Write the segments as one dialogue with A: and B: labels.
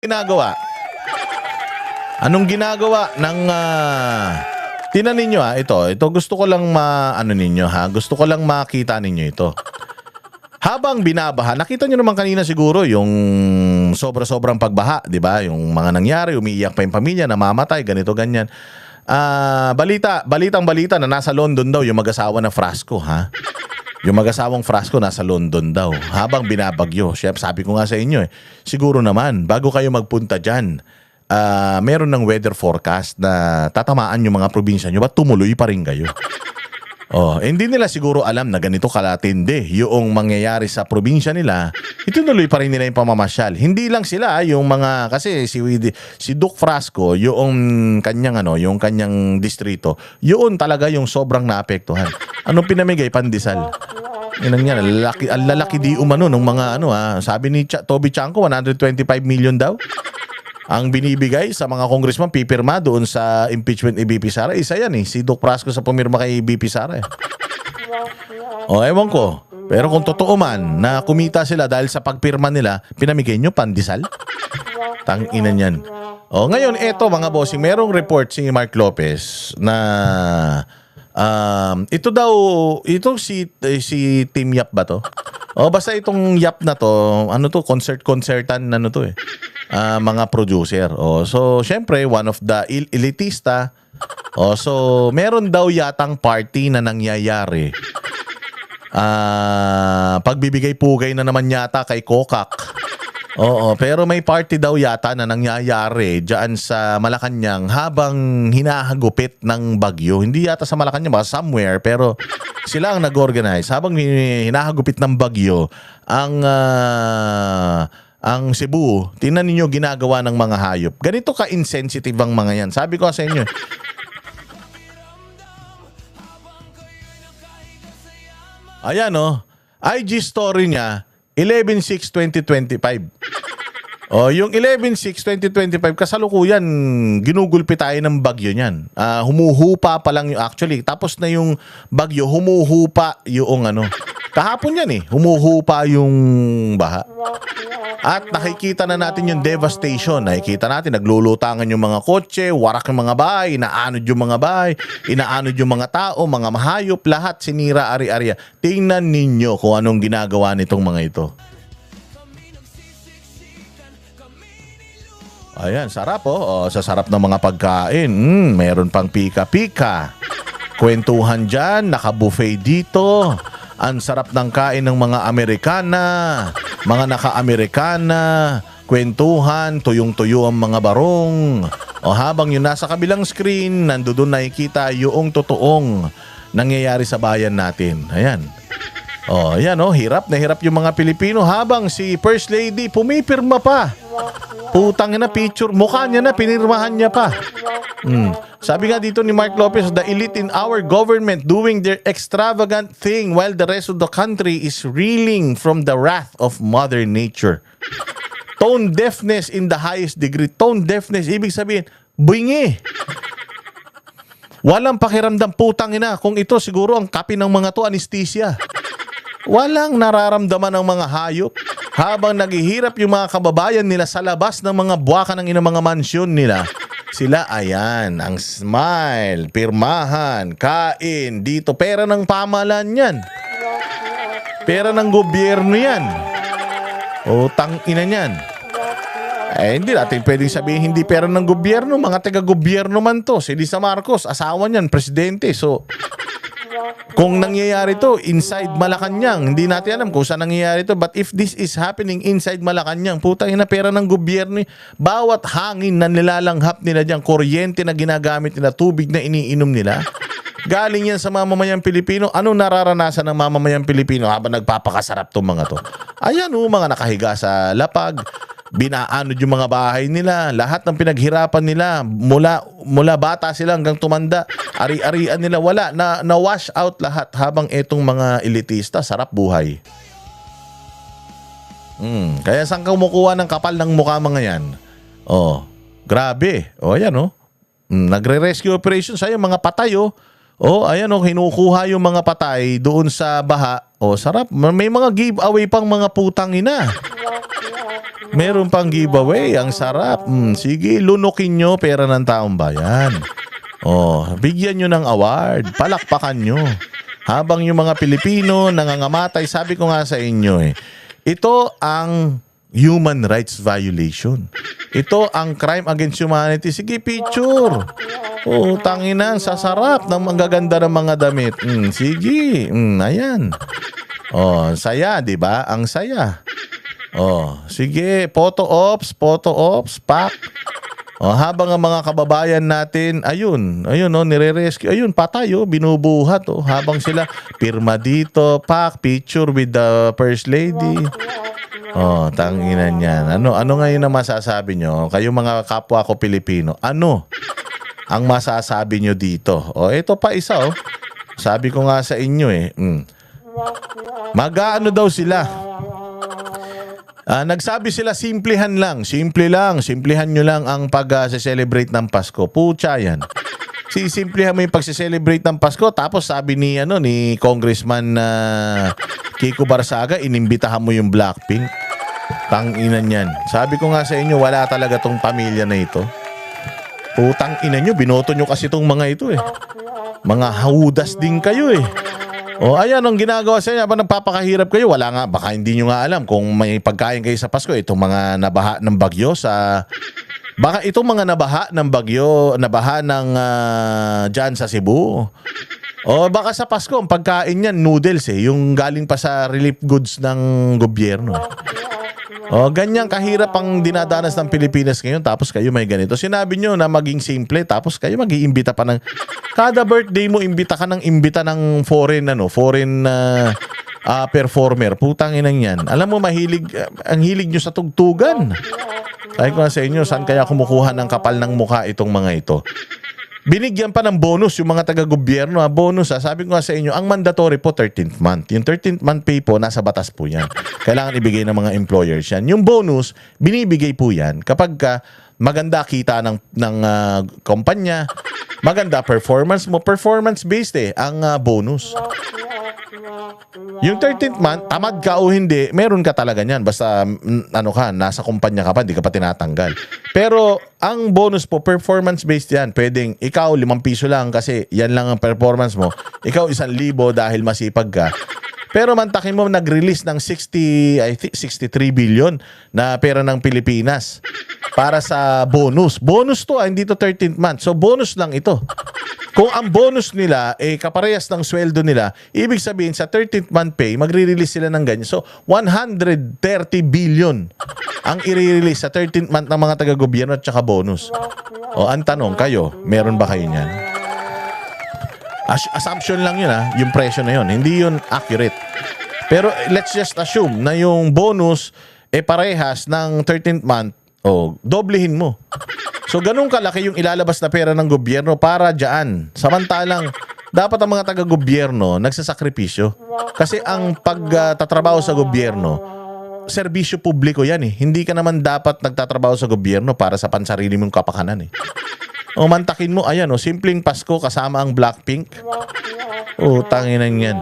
A: ginagawa? Anong ginagawa ng tinan ninyo ito gusto ko lang gusto ko lang makita ninyo ito. Habang binabaha, nakita nyo naman kanina siguro yung sobra-sobrang pagbaha, di ba? Yung mga nangyari, umiiyak pa yung pamilya, namamatay, ganito, ganyan. Balitang-balita na nasa London daw yung mag-asawa na Frasco, ha? Yung mag-asawang Frasco nasa London daw habang binabagyo. Chef, sabi ko nga sa inyo siguro naman bago kayo magpunta dyan, meron ng weather forecast na tatamaan yung mga probinsya nyo, ba't tumuloy pa rin kayo? Hindi nila siguro alam na ganito kalatindi yung mangyayari sa probinsya nila. Itunuloy pa rin nila yung pamamasyal. Hindi lang sila yung mga, kasi si Duke Frasco, yung kanyang distrito, yun talaga yung sobrang naapektuhan. Anong pinamigay? Pandesal. Ang lalaki di umano ng mga sabi ni Toby Chanco, 125 million daw ang binibigay sa mga congressman pipirma doon sa impeachment ni BP Sara. Isa yan si Duke Frasco sa pumirma kay BP Sara ewan ko. Pero kung totoo man na kumita sila dahil sa pagpirma nila, pinamigay nyo pandesal? Tangina niyan. Ngayon eto mga bossing, merong report si Mark Lopez na ito si Team Yap ba to? Basta itong Yap na to, concertan mga producer. So syempre one of the elitista. So meron daw yatang party na nangyayari. Pagbibigay pugay na naman yata kay Kokak. Pero may party daw yata na nangyayari diyan sa Malacanang habang hinahagupit ng bagyo. Hindi yata sa Malacanang, baka somewhere, pero sila ang nag-organize habang hinahagupit ng bagyo ang Cebu. Tingnan ninyo ginagawa ng mga hayop. Ganito ka-insensitive ang mga yan. Sabi ko sa inyo. Ayan IG story niya 11/6/2025. Yung 11/6/2025 kasalukuyan ginugulpi tayo ng bagyo niyan. Humuhupa pa lang actually. Tapos na yung bagyo, humuhupa yung kahapon yan humuhupa yung baha. At nakikita na natin yung devastation. Nakikita natin, naglulutangan yung mga kotse, warak yung mga bahay, inaanod yung mga bahay, inaanod yung mga tao, mga mahayop, lahat sinira ari-ariya. Tingnan ninyo kung anong ginagawa nitong mga ito. Ayan, sarap sa sarap ng mga pagkain. Meron pang pika-pika. Kwentuhan dyan, naka-buffet dito. Ang sarap ng kain ng mga Amerikana, mga naka-Amerikana, kwentuhan, tuyong-tuyo ang mga barong. Habang yun nasa kabilang screen, nandoon nakikita yung totoong nangyayari sa bayan natin. Ayan. Hirap na hirap yung mga Pilipino habang si First Lady pumipirma pa. Putang ina, picture, mukha niya na, pinirmahan niya pa. Sabi nga dito ni Mark Lopez, the elite in our government doing their extravagant thing while the rest of the country is reeling from the wrath of Mother Nature. Tone deafness in the highest degree. Tone deafness, ibig sabihin, buingi. Walang pakiramdam, putang ina. Kung ito siguro ang kapi ng mga to, anesthesia. Walang nararamdaman ng mga hayop habang naghihirap yung mga kababayan nila sa labas ng mga buwakan ng mga mansyon nila. Sila, ayan, ang smile, pirmahan, kain, dito, pera ng pamahalaan yan. Pera ng gobyerno yan. Tangina yan. Hindi natin pwedeng sabihin hindi pera ng gobyerno, mga taga-gobyerno man to. Si Lisa Marcos, asawa niyan, presidente. So, kung nangyayari to inside Malacanang, hindi natin alam kung saan nangyayari to. But if this is happening inside Malacanang, putang ina, pera ng gobyerno. Bawat hangin na nilalanghap nila dyan, kuryente na ginagamit nila, tubig na iniinom nila, galing yan sa mamamayang Pilipino. Ano nararanasan ng mamamayang Pilipino habang nagpapakasarap tong mga to? Ayan mga nakahiga sa lapag, binaanod yung mga bahay nila, lahat ng pinaghirapan nila mula bata sila hanggang tumanda, ari-arian nila, wala na wash out lahat habang etong mga elitista sarap buhay. Kaya saan ka kumukuha ng kapal ng mukha mga yan? Grabe. Ayan nagre-rescue operation sa'yo mga patay ayan kinukuha yung mga patay doon sa baha. Sarap. May mga giveaway pang mga putang ina. Meron pang giveaway. Ang sarap. Sige, lunukin nyo pera ng taong bayan. Bigyan nyo ng award. Palakpakan nyo. Habang yung mga Pilipino nangangamatay, sabi ko nga sa inyo ito ang human rights violation. Ito ang crime against humanity. Sige, picture. Tanginan, sasarap ng magaganda ng mga damit. Sige, ayan. Saya, di ba? Ang saya. Sige, photo ops, pak. Habang ang mga kababayan natin, ayun, nire-rescue. Ayun, patay, binubuhat, habang sila pirma dito, pak, picture with the first lady. Tanginan yan. Ano ngayon ang masasabi nyo? Kayo mga kapwa ko Pilipino, ano ang masasabi nyo dito? Ito pa isa, Sabi ko nga sa inyo, Mag-aano daw sila? Nagsabi sila, simplihan nyo lang ang pag-celebrate ng Pasko. Pucha yan. Simplihan mo yung pag-celebrate ng Pasko, tapos sabi ni Congressman Kiko Barsaga, inimbitahan mo yung Blackpink. Tang-inan yan. Sabi ko nga sa inyo, wala talaga tong pamilya na ito. Putang ina nyo, binoto nyo kasi tong mga ito Mga haudas din kayo ayan ang ginagawa sa inyo. Habang nagpapakahirap kayo, wala nga, baka hindi nyo nga alam kung may pagkain kayo sa Pasko. Itong mga nabaha ng bagyo baka itong mga nabaha ng bagyo, nabaha ng dyan sa Cebu. Baka sa Pasko, ang pagkain niyan, noodles yung galing pa sa relief goods ng gobyerno. Ganyan kahirap ang dinadanas ng Pilipinas ngayon, tapos kayo may ganito. Sinabi nyo na maging simple, tapos kayo mag-iimbita pa ng kada birthday mo, imbita ka ng foreign performer. Putang inang yan. Alam mo, ang hilig nyo sa tugtugan. Sabi ko sa inyo, saan kaya kumukuha ng kapal ng mukha itong mga ito? Binigyan pa ng bonus yung mga taga-gobyerno. Bonus sabi ko nga sa inyo, ang mandatory po 13th month. Yung 13th month pay po, nasa batas po yan. Kailangan ibigay ng mga employers yan. Yung bonus, binibigay po yan kapag maganda kita ng kumpanya, maganda performance mo. Performance-based ang bonus. Yung 13th month, tamad ka o hindi, meron ka talaga niyan. Basta, nasa kumpanya ka pa, hindi ka pa tinatanggal. Pero, ang bonus po, performance-based yan. Pwedeng, ikaw, 5 piso lang kasi yan lang ang performance mo. Ikaw, 1,000 dahil masipag ka. Pero mantakin mo, nag-release ng 63 billion na pera ng Pilipinas para sa bonus. Bonus to, hindi to 13th month. So, bonus lang ito. Kung ang bonus nila kaparehas ng sweldo nila, ibig sabihin sa 13th month pay, magre-release sila ng ganyan. So, 130 billion ang i-release sa 13th month ng mga taga-gobyerno at saka bonus. Ang tanong, kayo, meron ba kayo niyan? Assumption lang yun yung presyo na yun. Hindi yun accurate. Pero let's just assume na yung bonus parehas ng 13th month, doblehin mo. So, ganun kalaki yung ilalabas na pera ng gobyerno para dyan. Samantalang, dapat ang mga taga-gobyerno nagsasakripisyo. Kasi ang pagtatrabaho sa gobyerno, serbisyo publiko yan Hindi ka naman dapat nagtatrabaho sa gobyerno para sa pansarili mong kapakanan mantakin mo, ayan simpleng Pasko kasama ang Blackpink. Tanginan yan.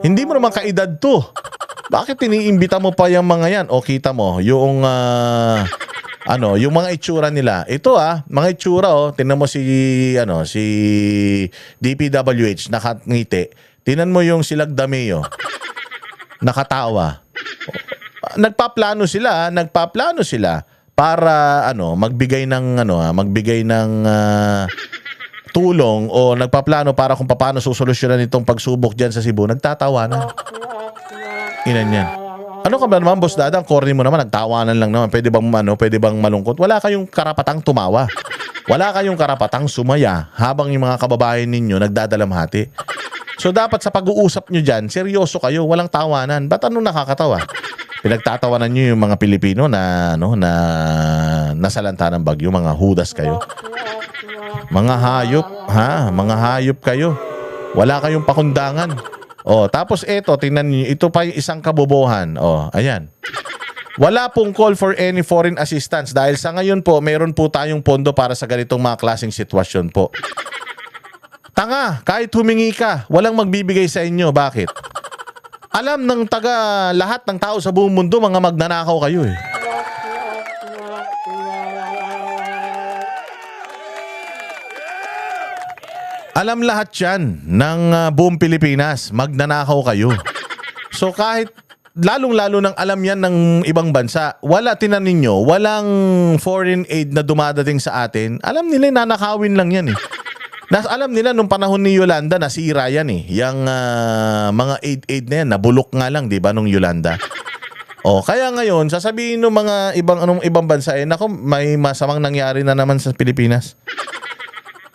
A: Hindi mo naman kaedad to. Bakit iniimbita mo pa yung mga yan? Kita mo, yung yung mga itsura nila. Ito mga itsura tingnan mo si DPWH nakangiti. Tingnan mo yung Silagdameo. Nakatawa. Nagpaplano sila para magbigay ng tulong o nagpaplano para kung paano susolusyonan itong pagsubok diyan sa Cebu. Nagtatawanan. Inan yan. Ano ka ba naman, Boss Dadang? Corny mo naman, nagtawanan lang naman. Pwede bang malungkot? Wala kayong karapatang tumawa. Wala kayong karapatang sumaya habang yung mga kababayan ninyo nagdadalamhati. So dapat sa pag-uusap nyo dyan, seryoso kayo, walang tawanan. Ba't nakakatawa? Pinagtatawanan nyo yung mga Pilipino na nasalanta ng bagyo, mga hudas kayo. Mga hayop, mga hayop kayo. Wala kayong pakundangan. Tapos tingnan niyo, ito pa yung isang kabobohan. Ayan. Wala pong call for any foreign assistance dahil sa ngayon po, meron po tayong pondo para sa ganitong mga klaseng sitwasyon po. Tanga, kahit humingi ka, walang magbibigay sa inyo. Bakit? Alam ng lahat ng tao sa buong mundo, mga magnanakaw kayo Alam lahat yan ng buong Pilipinas. Magnanakaw kayo. So kahit lalong-lalo nang alam yan ng ibang bansa, tinan ninyo, walang foreign aid na dumadating sa atin. Alam nila, nanakawin lang yan eh. Alam nila nung panahon ni Yolanda, nasira yan eh. Yung mga aid na yan, nabulok nga lang, di ba, nung Yolanda. O, kaya ngayon, sasabihin ng mga ibang bansa, nako, may masamang nangyari na naman sa Pilipinas.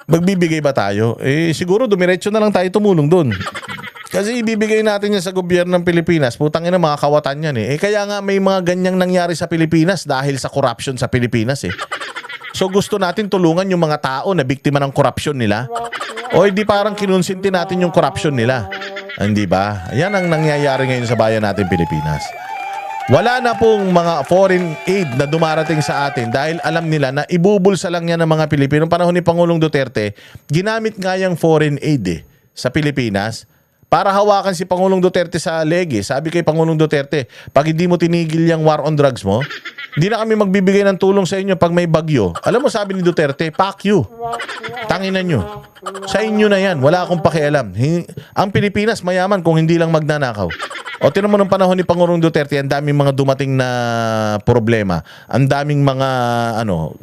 A: Magbibigay ba tayo? Siguro dumiretso na lang tayo tumulong dun. Kasi ibibigay natin yan sa gobyerno ng Pilipinas. Putang ina, mga kawatan yan eh. Kaya nga may mga ganyang nangyari sa Pilipinas dahil sa corruption sa Pilipinas eh. So gusto natin tulungan yung mga tao na biktima ng corruption nila. O hindi parang kinonsinti natin yung corruption nila. Hindi ba? Yan ang nangyayari ngayon sa bayan natin Pilipinas. Wala na pong mga foreign aid na dumarating sa atin dahil alam nila na ibubulsa lang yan ng mga Pilipino. Panahon ni Pangulong Duterte, ginamit nga yung foreign aid sa Pilipinas para hawakan si Pangulong Duterte sa legi. Sabi kay Pangulong Duterte, pag hindi mo tinigil yung war on drugs mo, hindi na kami magbibigay ng tulong sa inyo pag may bagyo. Alam mo, sabi ni Duterte, fuck you. Tanginan nyo. Sa inyo na yan. Wala akong pakialam. Ang Pilipinas mayaman kung hindi lang magnanakaw. O tinan mo nung panahon ni Pangulong Duterte, ang daming mga dumating na problema. Ang daming mga,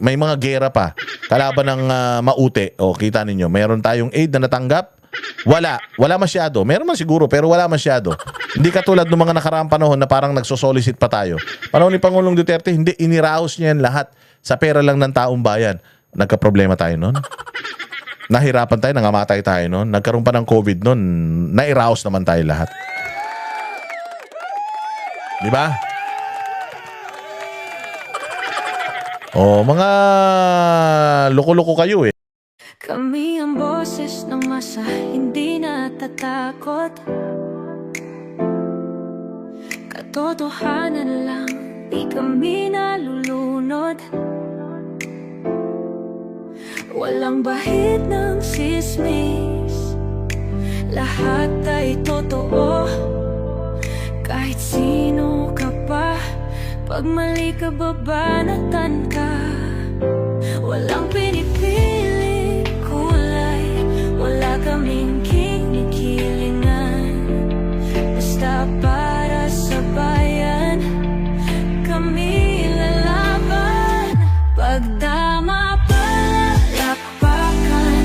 A: may mga gera pa. Kalaban ng maute. O kita ninyo, mayroon tayong aid na natanggap. Wala masyado. Meron man siguro, pero wala masyado. Hindi katulad ng mga nakaraang panahon na parang nagsosolicit pa tayo. Panahon ni Pangulong Duterte, hindi, iniraos niya yan lahat sa pera lang ng taong bayan. Nagka-problema tayo nun. Nahirapan tayo, nangamatay tayo nun. Nagkaroon pa ng COVID nun, nairaos naman tayo lahat. Di ba? O, mga loko-loko kayo eh.
B: Kami ang boses ng masa, hindi natatakot. Katotohanan lang, di kami nalulunod. Walang bahid ng sismis, lahat ay totoo. Kahit sino ka pa, pag mali ka babanatan ka. Walang pinipili kulay, wala kaming kinikilingan. Basta para sa bayan, kami lalaban. Pagdama palakpakan,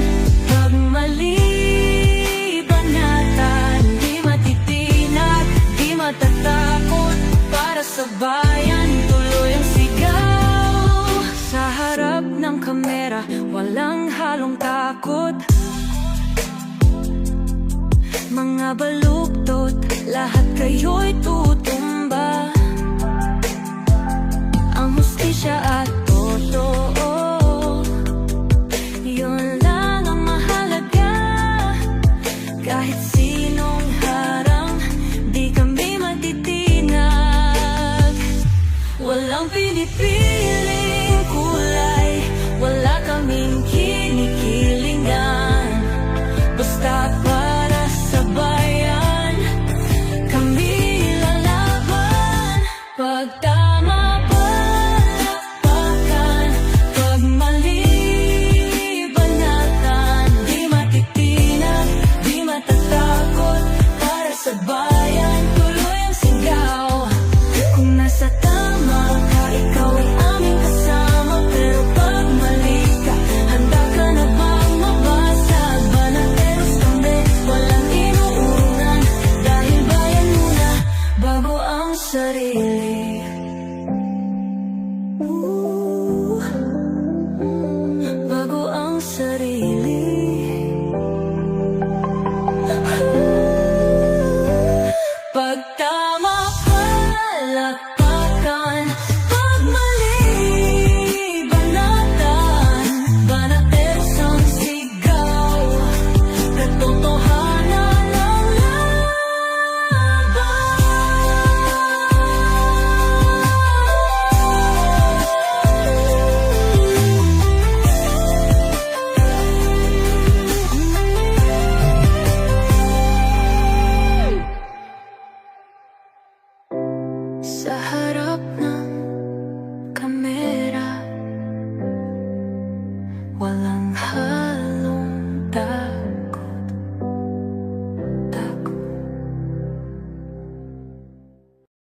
B: pag mali banatan. Di matitinag, di matatakot, para sa bayan tuloy ang sigaw. Sa harap ng kamera, walang halong takot. Mga baluktot, lahat kayo'y tutumba. Ang hustisya at totoo, yun lang ang mahalaga. Kahit sinong harang, di kami matitinag. Walang pinipiling kulay, wala kaming kinikilingan. Basta para sa bayan, kami lalaban. Pag tama palakpakan, pag mali banatan. Di matitinag, di matatakot, para sa bayan tuloy ang sigaw. Kung nasa tama ka, ikaw ay aming kasama. Pero pag mali ka, handa ka na bang mabasag? Banateros kami, walang inuunan. Dahil bayan muna, bago ang sarili. Bago ang sarili. Pag tama palakpakan, pag mali banatan. Banateros ang sigaw, katotohanan ang laban. Sa harap ng kamera, walang